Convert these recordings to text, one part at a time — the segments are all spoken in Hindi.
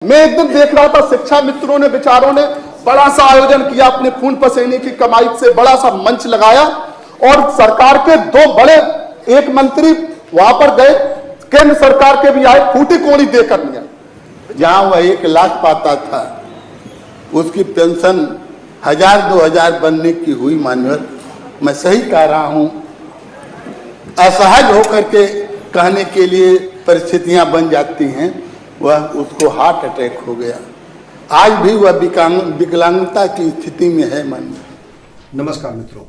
मैं एक दिन देख रहा था, शिक्षा मित्रों ने, विचारों ने बड़ा सा आयोजन किया, अपने खून पसीने की कमाई से बड़ा सा मंच लगाया और सरकार के दो बड़े, एक मंत्री वहां पर गए, केंद्र सरकार के भी आए, फूटी कोड़ी देकर लिया। जहां वह 1 लाख पाता था उसकी पेंशन 1000-2000 बनने की हुई। मानवर मैं सही कह रहा हूं, असहज होकर के कहने के लिए परिस्थितियां बन जाती हैं। वह उसको हार्ट अटैक हो गया, आज भी वह विकलांगता की स्थिति में है। माननीय नमस्कार मित्रों,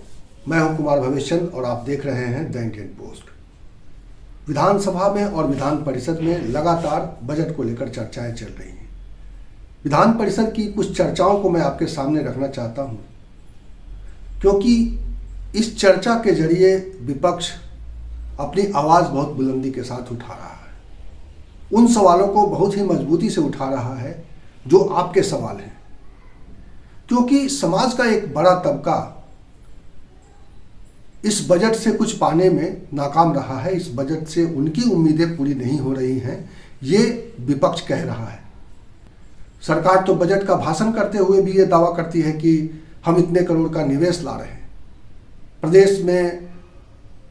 मैं हूं कुमार भविष्यचंद और आप देख रहे हैं द इंडियन पोस्ट। विधानसभा में और विधान परिषद में लगातार बजट को लेकर चर्चाएं चल रही हैं। विधान परिषद की कुछ चर्चाओं को मैं आपके सामने रखना चाहता हूं, क्योंकि इस चर्चा के जरिए विपक्ष अपनी आवाज बहुत बुलंदी के साथ उठा रहा है, उन सवालों को बहुत ही मजबूती से उठा रहा है जो आपके सवाल हैं। क्योंकि समाज का एक बड़ा तबका इस बजट से कुछ पाने में नाकाम रहा है, इस बजट से उनकी उम्मीदें पूरी नहीं हो रही हैं, ये विपक्ष कह रहा है। सरकार तो बजट का भाषण करते हुए भी ये दावा करती है कि हम इतने करोड़ का निवेश ला रहे हैं, प्रदेश में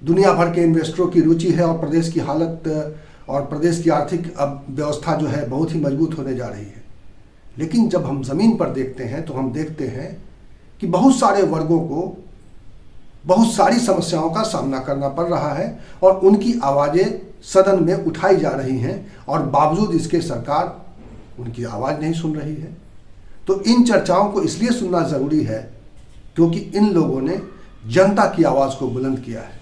दुनिया भर के इन्वेस्टरों की रुचि है और प्रदेश की हालत और प्रदेश की आर्थिक व्यवस्था जो है बहुत ही मजबूत होने जा रही है। लेकिन जब हम ज़मीन पर देखते हैं तो हम देखते हैं कि बहुत सारे वर्गों को बहुत सारी समस्याओं का सामना करना पड़ रहा है और उनकी आवाज़ें सदन में उठाई जा रही हैं और बावजूद इसके सरकार उनकी आवाज़ नहीं सुन रही है। तो इन चर्चाओं को इसलिए सुनना ज़रूरी है क्योंकि इन लोगों ने जनता की आवाज़ को बुलंद किया है।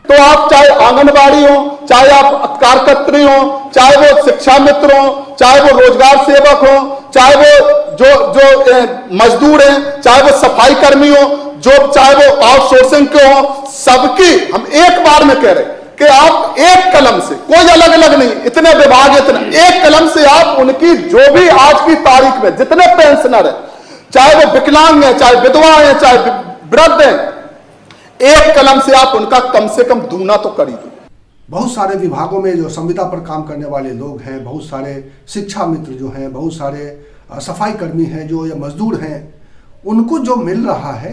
तो आप चाहे आंगनबाड़ी हो, चाहे आप कार्यकर्त्री हो, चाहे वो शिक्षा मित्र हो, चाहे वो रोजगार सेवक हो, चाहे वो जो मजदूर हैं, चाहे वो सफाई कर्मी हो, जो चाहे वो आउटसोर्सिंग के हो, सबकी हम एक बार में कह रहे कि आप एक कलम से, कोई अलग अलग नहीं, इतने विभाग, इतने एक कलम से आप उनकी जो भी आज की तारीख में जितने पेंशनर है, चाहे वो विकलांग है, चाहे विधवा है, चाहे वृद्ध है, एक कलम से आप उनका कम से कम दूना तो कर ही दो। बहुत सारे विभागों में जो संविदा पर काम करने वाले लोग हैं, बहुत सारे शिक्षा मित्र जो हैं, बहुत सारे सफाई कर्मी हैं, जो ये मजदूर हैं, उनको जो मिल रहा है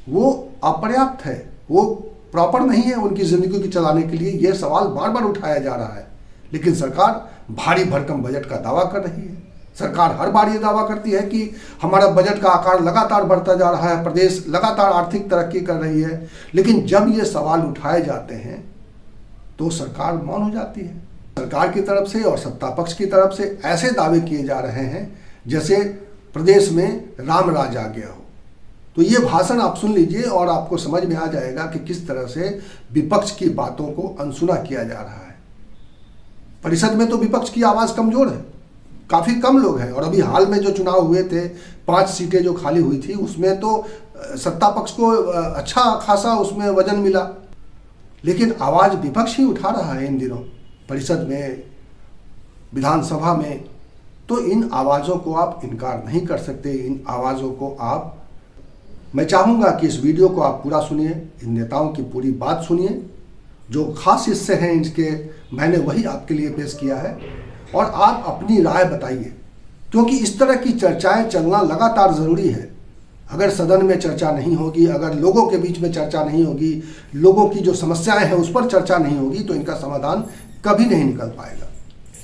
वो अपर्याप्त है, वो प्रॉपर नहीं है उनकी ज़िंदगी को चलाने के लिए। ये सवाल बार बार उठाया जा रहा है, लेकिन सरकार भारी भरकम बजट का दावा कर रही है। सरकार हर बार ये दावा करती है कि हमारा बजट का आकार लगातार बढ़ता जा रहा है, प्रदेश लगातार आर्थिक तरक्की कर रही है, लेकिन जब ये सवाल उठाए जाते हैं तो सरकार मौन हो जाती है। सरकार की तरफ से और सत्ता पक्ष की तरफ से ऐसे दावे किए जा रहे हैं जैसे प्रदेश में राम राज आ गया हो। तो ये भाषण आप सुन लीजिए और आपको समझ में आ जाएगा कि किस तरह से विपक्ष की बातों को अनसुना किया जा रहा है। परिषद में तो विपक्ष की आवाज़ कमजोर है, काफ़ी कम लोग हैं, और अभी हाल में जो चुनाव हुए थे, 5 सीटें जो खाली हुई थी, उसमें तो सत्ता पक्ष को अच्छा खासा उसमें वजन मिला, लेकिन आवाज़ विपक्ष ही उठा रहा है इन दिनों परिषद में, विधानसभा में। तो इन आवाज़ों को आप इनकार नहीं कर सकते, इन आवाज़ों को आप, मैं चाहूँगा कि इस वीडियो को आप पूरा सुनिए, इन नेताओं की पूरी बात सुनिए, जो खास हिस्से हैं इनके मैंने वही आपके लिए पेश किया है, और आप अपनी राय बताइए, क्योंकि इस तरह की चर्चाएं चलना लगातार ज़रूरी है। अगर सदन में चर्चा नहीं होगी, अगर लोगों के बीच में चर्चा नहीं होगी, लोगों की जो समस्याएं हैं उस पर चर्चा नहीं होगी, तो इनका समाधान कभी नहीं निकल पाएगा।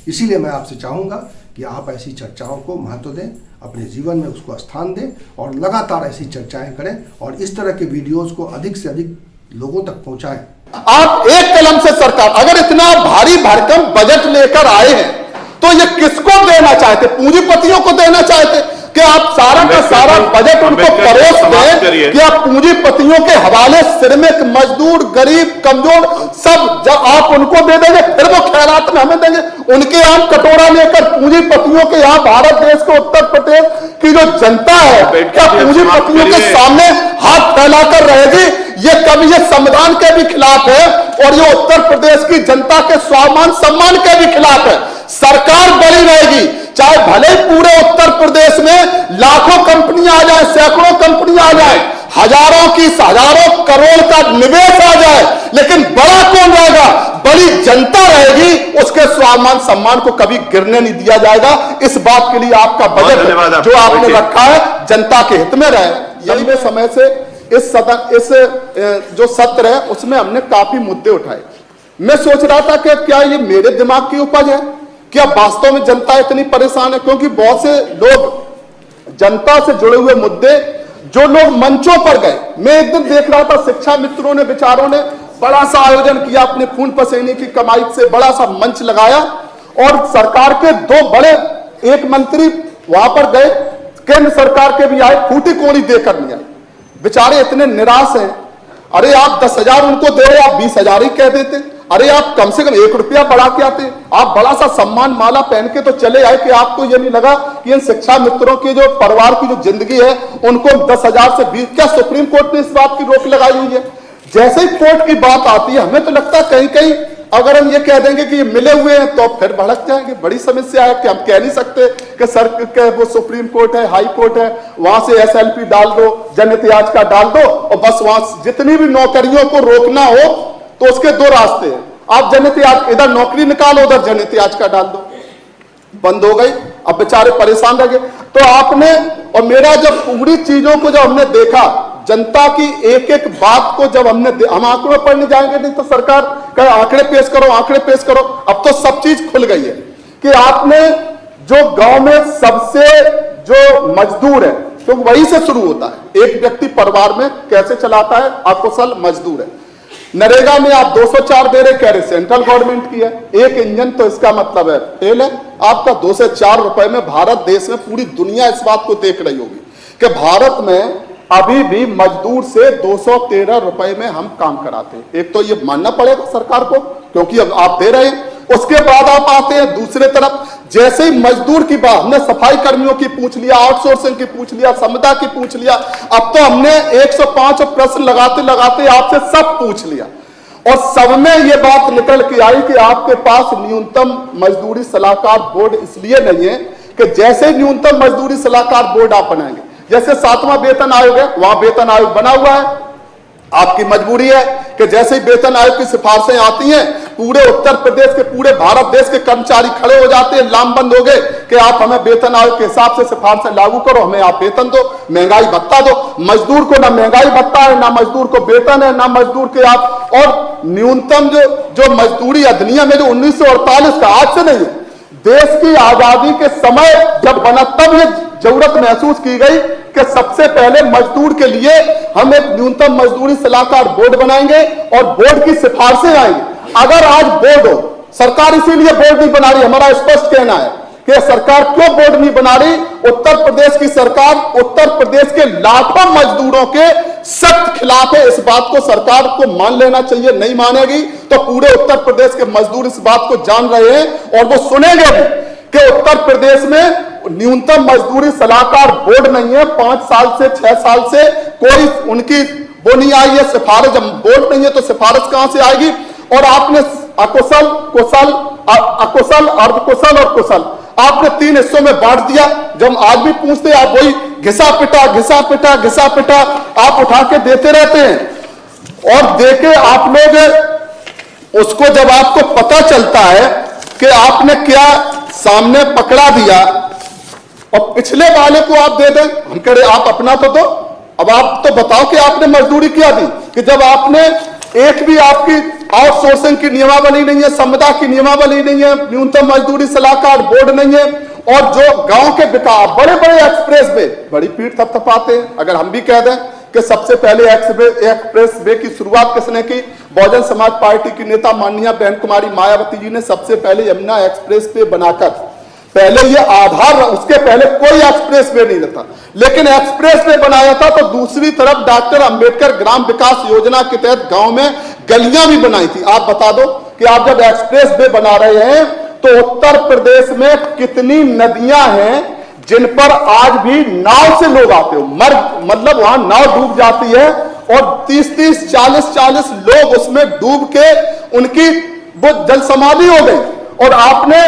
इसीलिए मैं आपसे चाहूँगा कि आप ऐसी चर्चाओं को महत्व दें, अपने जीवन में उसको स्थान दें और लगातार ऐसी चर्चाएँ करें और इस तरह के वीडियोज़ को अधिक से अधिक लोगों तक पहुँचाएँ। आप एक कलम से सरकार अगर इतना भारी भरकम बजट लेकर आए हैं तो ये किसको देना चाहते? पूंजीपतियों को देना चाहते कि आप सारा का सारा बजट उनको परोस दें कि आप पूंजीपतियों के हवाले, श्रमिक, मजदूर, गरीब, कमजोर सब आप उनको दे देंगे, फिर वो खैरात में हमें देंगे। उनके यहाँ कटोरा लेकर पूंजीपतियों के यहाँ भारत देश के उत्तर प्रदेश की जो जनता है, क्या पूंजीपतियों के सामने हाथ फैलाकर रहेगी? ये कभी ये संविधान के भी खिलाफ है और ये उत्तर प्रदेश की जनता के स्वाभिमान सम्मान के भी खिलाफ है। सरकार बड़ी रहेगी, चाहे भले पूरे उत्तर प्रदेश में लाखों कंपनियां आ जाए, सैकड़ों कंपनियां आ जाए, हजारों करोड़ का निवेश आ जाए, लेकिन बड़ा कौन रहेगा? बड़ी जनता रहेगी, उसके स्वाभिमान सम्मान को कभी गिरने नहीं दिया जाएगा। इस बात के लिए आपका बजट जो आपने रखा है जनता के हित में रहे। लंबे समय से इस जो सत्र है उसमें हमने काफी मुद्दे उठाए। मैं सोच रहा था कि क्या ये मेरे दिमाग की उपज है, क्या वास्तव में जनता इतनी परेशान है? क्योंकि बहुत से लोग जनता से जुड़े हुए मुद्दे जो लोग मंचों पर गए, मैं एक दिन देख रहा था शिक्षा मित्रों ने, विचारों ने बड़ा सा आयोजन किया, अपने खून पसीने की कमाई से बड़ा सा मंच लगाया और सरकार के दो बड़े, एक मंत्री वहां पर गए, केंद्र सरकार के भी आए, फूटी कोड़ी देकर नहीं आए। बेचारे इतने निराश हैं। अरे आप 10,000 उनको दे रहे, आप 20,000 ही कह देते। अरे आप कम से कम 1 रुपया बढ़ा के आते, आप बड़ा सा सम्मान माला पहन के तो चले आए। कि आपको ये नहीं लगा कि इन शिक्षा मित्रों की जो परिवार की जो जिंदगी है उनको 10,000 से 20, क्या सुप्रीम कोर्ट ने इस बात की रोक लगाई हुई है? जैसे ही कोर्ट की बात आती है हमें तो लगता है कहीं कहीं अगर हम ये कह देंगे कि ये मिले हुए हैं तो फिर भड़क जाएंगे। बड़ी समस्या है कि हम कह नहीं सकते कि सर के वो सुप्रीम कोर्ट है, हाई कोर्ट है, वहां से SLP डाल दो, जनहित याचिका डाल दो और बस वहां जितनी भी नौकरियों को रोकना हो तो उसके दो रास्ते हैं। आप जनहित याचिका, इधर नौकरी निकालो, उधर जनहित याचिका डाल दो, बंद हो गई। अब बेचारे परेशान रह गए। तो आपने और मेरा जब पूरी चीजों को जब हमने देखा, जनता की एक एक बात को जब हम आंकड़ों पर नहीं जाएंगे, नहीं तो सरकार कहे आंकड़े पेश करो, आंकड़े पेश करो। अब तो सब चीज खुल गई है कि आपने जो गांव में सबसे जो मजदूर है तो वही से शुरू होता है। एक व्यक्ति परिवार में कैसे चलाता है? अकुशल मजदूर है। नरेगा में आप 204 दे रहे, कह रहे सेंट्रल गवर्नमेंट की है। एक इंजन तो इसका मतलब है फेल है आपका। 2 से 4 रुपए में भारत देश में पूरी दुनिया इस बात को देख रही होगी कि भारत में अभी भी मजदूर से 213 रुपए में हम काम कराते हैं। एक तो ये मानना पड़ेगा सरकार को, क्योंकि अब आप दे रहे हैं। उसके बाद आप आते हैं दूसरे तरफ, जैसे ही मजदूर की बात, हमने सफाई कर्मियों की पूछ लिया, आउटसोर्सिंग की पूछ लिया, संविदा की पूछ लिया, अब तो हमने 105 प्रश्न लगाते लगाते आपसे सब पूछ लिया और सब में ये बात निकल के आई कि आपके पास न्यूनतम मजदूरी सलाहकार बोर्ड इसलिए नहीं है कि जैसे न्यूनतम मजदूरी सलाहकार बोर्ड आप बनाएंगे, जैसे 7वां वेतन आयोग है, वहां वेतन आयोग बना हुआ है। आपकी मजबूरी है कि जैसे ही वेतन आयोग की सिफारिशें आती हैं, पूरे उत्तर प्रदेश के, पूरे भारत देश के कर्मचारी खड़े हो जाते हैं, लामबंद हो गए कि आप हमें वेतन आयोग के हिसाब से सिफारिशें लागू करो, हमें आप वेतन दो, महंगाई भत्ता दो। मजदूर को ना महंगाई भत्ता है, ना मजदूर को वेतन है, ना मजदूर के आप, और न्यूनतम जो मजदूरी अधिनियम है जो 1948 का, आज से नहीं है, देश की आजादी के समय जब बना तब ये जरूरत महसूस की गई कि सबसे पहले मजदूर के लिए हम एक न्यूनतम मजदूरी सलाहकार बोर्ड बनाएंगे और बोर्ड की सिफारिशें आएंगी। अगर आज बोर्ड हो, सरकार इसीलिए बोर्ड नहीं बना रही, हमारा स्पष्ट कहना है कि सरकार क्यों बोर्ड नहीं बना रही। उत्तर प्रदेश की सरकार उत्तर प्रदेश के लाखों मजदूरों के सख्त खिलाफ है। इस बात को सरकार को मान लेना चाहिए, नहीं मानेगी तो पूरे उत्तर प्रदेश के मजदूर इस बात को जान रहे हैं और वो सुनेंगे भी कि उत्तर प्रदेश में न्यूनतम मजदूरी सलाहकार बोर्ड नहीं है। 5 साल से 6 साल से कोई उनकी वो नहीं आई है सिफारिश, जब बोर्ड नहीं है तो सिफारिश कहां से आएगी। और आपने अकुशल, कुशल, अकुशल, अर्धकुशल और कुशल आपने 3 हिस्सों में बांट दिया। जब आज भी पूछते आप वही घिसा पिटा घिसा पिटा घिसा पिटा आप उठा के देते रहते हैं और देके आप लोग उसको जब आपको पता चलता है कि आपने क्या सामने पकड़ा दिया और पिछले वाले को आप दे दें, हम कह रहे आप अपना तो दो। अब आप तो बताओ कि आपने मजदूरी क्या दी कि जब आपने एक भी आपकी आउटसोर्सिंग की नियमावली नहीं है, संविदा की नियमावली नहीं है, न्यूनतम मजदूरी सलाहकार बोर्ड नहीं है और जो गांव के विकास, बड़े बड़े एक्सप्रेस वे बड़ी पीठ थपथपाते हैं। अगर हम भी कह दें कि सबसे पहले एक्सप्रेस वे की शुरुआत किसने की? बहुजन समाज पार्टी की नेता माननीय बहन कुमारी मायावती जी ने सबसे पहले यमुना एक्सप्रेस वे बनाकर, पहले ये आधार, उसके पहले कोई एक्सप्रेस वे नहीं था, लेकिन एक्सप्रेस वे बनाया था तो दूसरी तरफ डॉक्टर अंबेडकर ग्राम विकास योजना के तहत गांव में गलियां भी बनाई थी। आप बता दो कि आप जब एक्सप्रेस वे बना रहे हैं तो उत्तर प्रदेश में कितनी नदियां हैं जिन पर आज भी नाव से लोग आते हो, मतलब वहां नाव डूब जाती है और 30-30, 40-40 लोग उसमें डूब के उनकी वो जल समाधि हो गई। और आपने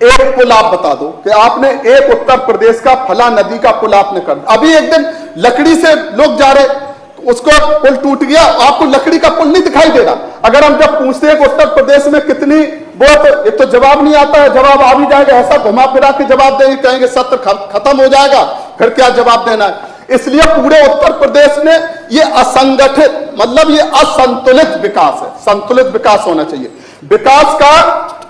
एक पुल, आप बता दो कि आपने एक उत्तर प्रदेश का फला नदी का पुल आपने कर, अभी एक दिन लकड़ी से लोग जा रहे, उसको पुल टूट गया, आपको लकड़ी का पुल नहीं दिखाई दे रहा। अगर हम जब पूछते हैं कि उत्तर प्रदेश में कितनी बहुत, एक तो जवाब नहीं आता है, जवाब आ भी जाएगा ऐसा घुमा फिरा के जवाब देंगे, कहेंगे सत्र खत्म हो जाएगा, फिर क्या जवाब देना है। इसलिए पूरे उत्तर प्रदेश में ये असंगठित, मतलब ये असंतुलित विकास है। संतुलित विकास होना चाहिए। विकास का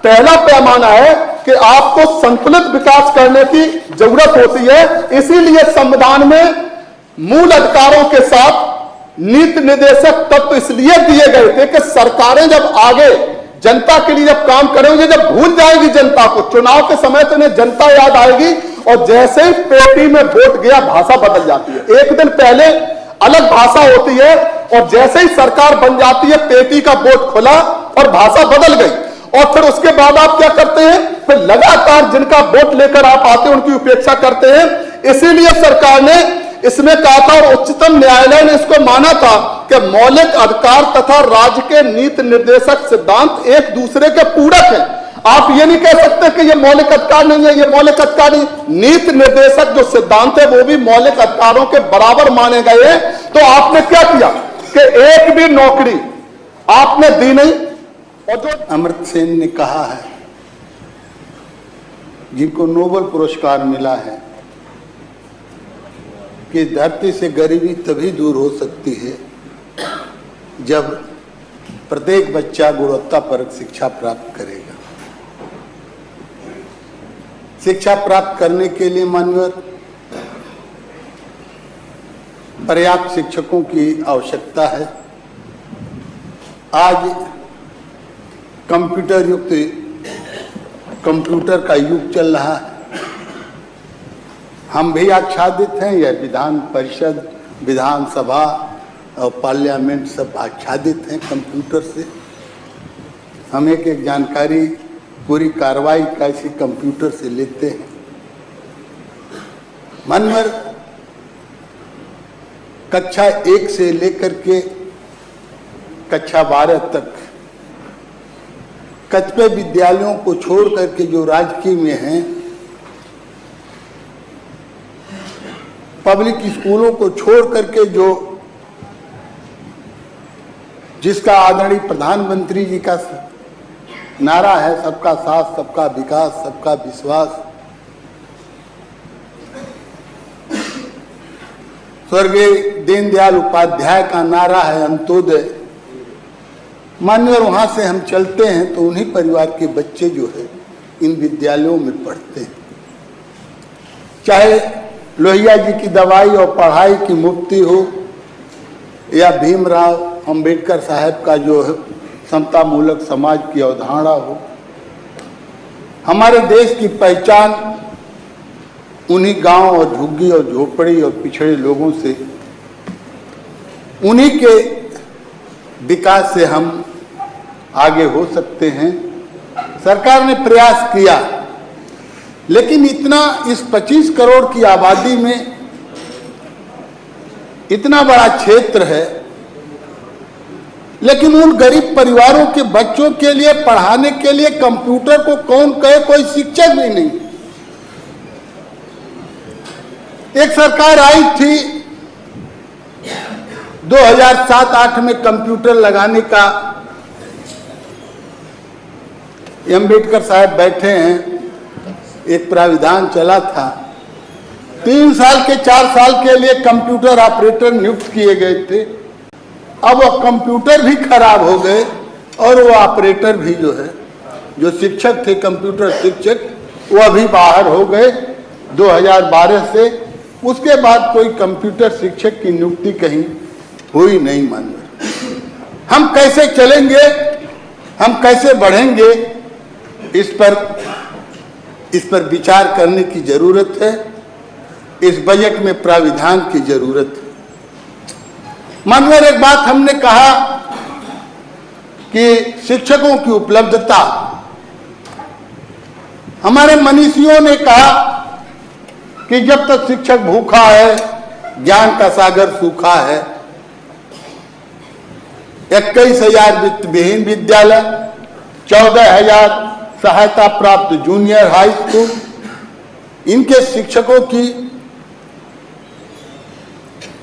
पहला पैमाना है कि आपको संतुलित विकास करने की जरूरत होती है। इसीलिए संविधान में मूल अधिकारों के साथ नीति निर्देशक तत्व इसलिए दिए गए थे कि सरकारें जब आगे जनता के लिए जब काम करेंगे, जब भूल जाएगी जनता को, चुनाव के समय तो इन्हें जनता याद आएगी, और जैसे ही पेटी में वोट गया भाषा बदल जाती है। एक दिन पहले अलग भाषा होती है और जैसे ही सरकार बन जाती है पेटी का वोट खुला और भाषा बदल गई, और फिर उसके बाद आप क्या करते हैं, फिर लगातार जिनका वोट लेकर आप आते हैं उनकी उपेक्षा करते हैं। इसीलिए सरकार ने इसमें कहा था और उच्चतम न्यायालय ने इसको माना था कि मौलिक अधिकार तथा राज्य के नीति निर्देशक सिद्धांत एक दूसरे के पूरक हैं। आप ये नहीं कह सकते कि ये मौलिक अधिकार नहीं है, ये मौलिक अधिकार नहीं। नीति निर्देशक जो सिद्धांत है वो भी मौलिक अधिकारों के बराबर माने गए हैं। तो आपने क्या किया कि एक भी नौकरी आपने दी नहीं। और जो अमर्त्य सेन ने कहा है, जिनको नोबेल पुरस्कार मिला है, कि धरती से गरीबी तभी दूर हो सकती है जब प्रत्येक बच्चा गुणवत्तापरक शिक्षा प्राप्त करेगा। शिक्षा प्राप्त करने के लिए माननीय पर्याप्त शिक्षकों की आवश्यकता है। आज कंप्यूटर युक्त कंप्यूटर का युग चल रहा है। हम भी आच्छादित हैं, यह विधान परिषद, विधानसभा और पार्लियामेंट सब आच्छादित हैं कंप्यूटर से। हम एक जानकारी पूरी कार्रवाई कैसी कंप्यूटर से लेते हैं। मनवर कक्षा 1 से लेकर के कक्षा 12 तक कतिपय विद्यालयों को छोड़ करके जो राजकीय में हैं, पब्लिक स्कूलों को छोड़ करके जो जिसका आदरणीय प्रधानमंत्री जी का नारा है, सबका साथ, सबका विकास, सबका विश्वास, स्वर्गीय दीनदयाल उपाध्याय का नारा है अंत्योदय। मान्यवर वहां से हम चलते हैं तो उन्हीं परिवार के बच्चे जो है इन विद्यालयों में पढ़ते हैं। चाहे लोहिया जी की दवाई और पढ़ाई की मुफ्ती हो या भीमराव अंबेडकर साहब का जो है समता मूलक समाज की अवधारणा हो। हमारे देश की पहचान उन्हीं गांव और झुग्गी और झोपड़ी और पिछड़े लोगों से, उन्हीं के विकास से हम आगे हो सकते हैं। सरकार ने प्रयास किया, लेकिन इतना इस 25 करोड़ की आबादी में इतना बड़ा क्षेत्र है, लेकिन उन गरीब परिवारों के बच्चों के लिए पढ़ाने के लिए कंप्यूटर को कौन कहे, कोई शिक्षक भी नहीं। एक सरकार आई थी 2007-8 में कंप्यूटर लगाने का, अंबेडकर साहब बैठे हैं, एक प्राविधान चला था। 3 साल के 4 साल के लिए कंप्यूटर ऑपरेटर नियुक्त किए गए थे। अब वो कंप्यूटर भी खराब हो गए और वो ऑपरेटर भी जो है, जो शिक्षक थे कंप्यूटर शिक्षक, वो अभी बाहर हो गए 2012 से। उसके बाद कोई कंप्यूटर शिक्षक की नियुक्ति कहीं हुई नहीं। माननीय, हम कैसे चलेंगे, हम कैसे बढ़ेंगे, इस पर विचार करने की जरूरत है। इस बजट में प्राविधान की जरूरत है। माननीय, एक बात हमने कहा कि शिक्षकों की उपलब्धता, हमारे मनीषियों ने कहा कि जब तक शिक्षक भूखा है ज्ञान का सागर सूखा है। 21,000 वित्त विहीन विद्यालय, 14,000 सहायता प्राप्त जूनियर हाई स्कूल, इनके शिक्षकों की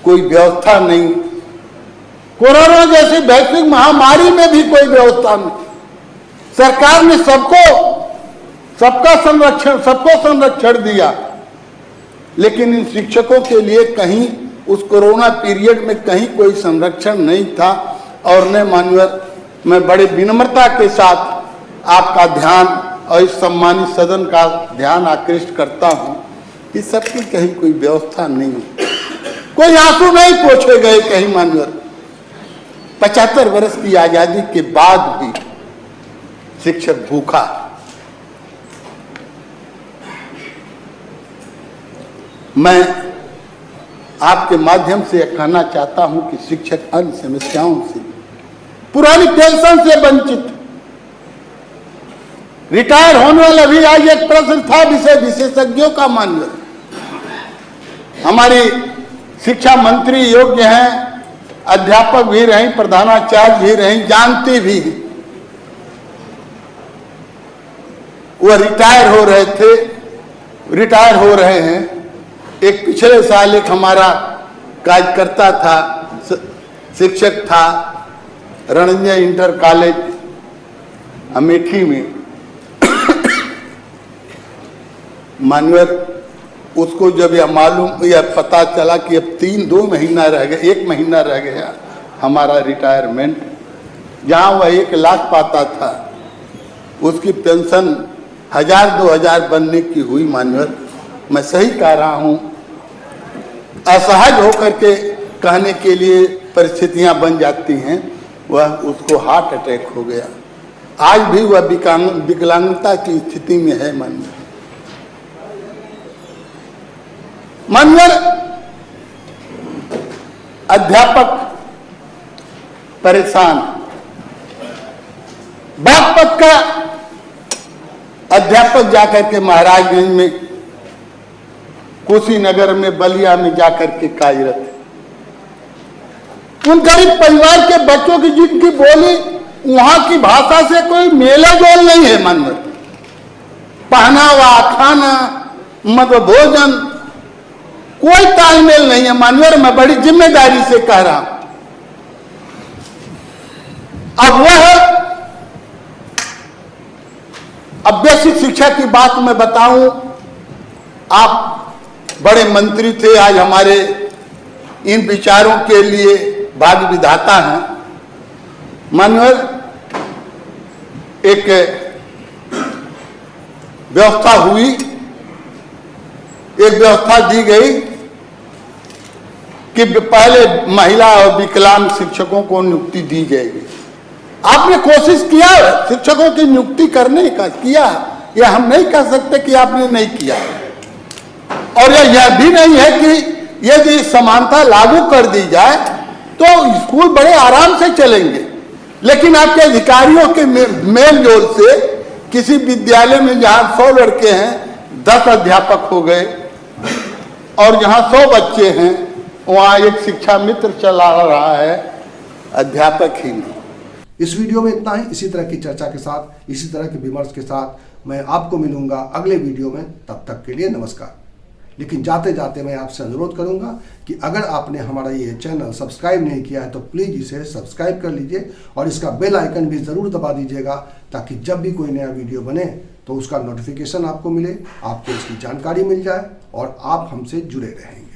कोई व्यवस्था नहीं, कोरोना जैसी वैश्विक महामारी में भी कोई व्यवस्था नहीं। सरकार ने सबको संरक्षण दिया, लेकिन इन शिक्षकों के लिए कहीं उस कोरोना पीरियड में कहीं कोई संरक्षण नहीं था। और ने मान्यवर, मैं बड़े विनम्रता के साथ आपका ध्यान और इस सम्मानित सदन का ध्यान आकृष्ट करता हूं कि सबकी कहीं कोई व्यवस्था नहीं, कोई आंसू नहीं पोंछे गए कहीं मान्यवर। 75 वर्ष की आजादी के बाद भी शिक्षक भूखा। मैं आपके माध्यम से कहना चाहता हूं कि शिक्षक अन्य समस्याओं से, पुरानी पेंशन से वंचित, रिटायर होने वाला भी आज एक प्रश्न था विषय विशेषज्ञों का मान्य। हमारी शिक्षा मंत्री योग्य हैं, अध्यापक भी रही, प्रधानाचार्य भी रही, जानती भी, वह रिटायर हो रहे थे, रिटायर हो रहे हैं। एक पिछले साल एक हमारा कार्यकर्ता था, शिक्षक था, रणंजय इंटर कॉलेज अमेठी में, मानवर, उसको जब यह पता चला कि अब 2 महीना रह गया, 1 महीना रह गया हमारा रिटायरमेंट, जहाँ वह 1 लाख पाता था, उसकी पेंशन 1000-2000 बनने की हुई। मानवर, मैं सही कह रहा हूँ, असहज होकर के कहने के लिए परिस्थितियां बन जाती हैं। वह, उसको हार्ट अटैक हो गया, आज भी वह विकलांगता की स्थिति में है। मानवर, अध्यापक परेशान। बागपत का अध्यापक जाकर के महाराजगंज में, कुशीनगर में, बलिया में जाकर के कार्यरत है। उन गरीब परिवार के बच्चों की जिनकी बोली वहां की भाषा से कोई मेला जोल नहीं है। मानवर, पहनावा, खाना, मतलब भोजन, कोई तालमेल नहीं है। मानवर, मैं बड़ी जिम्मेदारी से कह रहा हूं। अब बेसिक शिक्षा की बात मैं बताऊं, आप बड़े मंत्री थे, आज हमारे इन विचारों के लिए भाग्य विधाता हैं। मानवर, एक व्यवस्था हुई, एक व्यवस्था दी गई कि पहले महिला और विकलांग शिक्षकों को नियुक्ति दी जाएगी। आपने कोशिश किया शिक्षकों की नियुक्ति करने का, किया, यह हम नहीं कह सकते कि आपने नहीं किया। और यह भी नहीं है कि यदि समानता लागू कर दी जाए तो स्कूल बड़े आराम से चलेंगे, लेकिन आपके अधिकारियों के मेल जोल से किसी विद्यालय में जहां 100 लड़के हैं 10 अध्यापक हो गए, और जहां 100 बच्चे हैं वहां एक शिक्षा मित्र चला रहा है, अध्यापक ही नहीं। इस वीडियो में इतना ही। इसी तरह की चर्चा के साथ, इसी तरह के विमर्श के साथ मैं आपको मिलूंगा अगले वीडियो में। तब तक के लिए नमस्कार। लेकिन जाते जाते मैं आपसे अनुरोध करूंगा कि अगर आपने हमारा ये चैनल सब्सक्राइब नहीं किया है तो प्लीज़ इसे सब्सक्राइब कर लीजिए और इसका बेल आइकन भी ज़रूर दबा दीजिएगा, ताकि जब भी कोई नया वीडियो बने तो उसका नोटिफिकेशन आपको मिले, आपको इसकी जानकारी मिल जाए और आप हमसे जुड़े रहेंगे।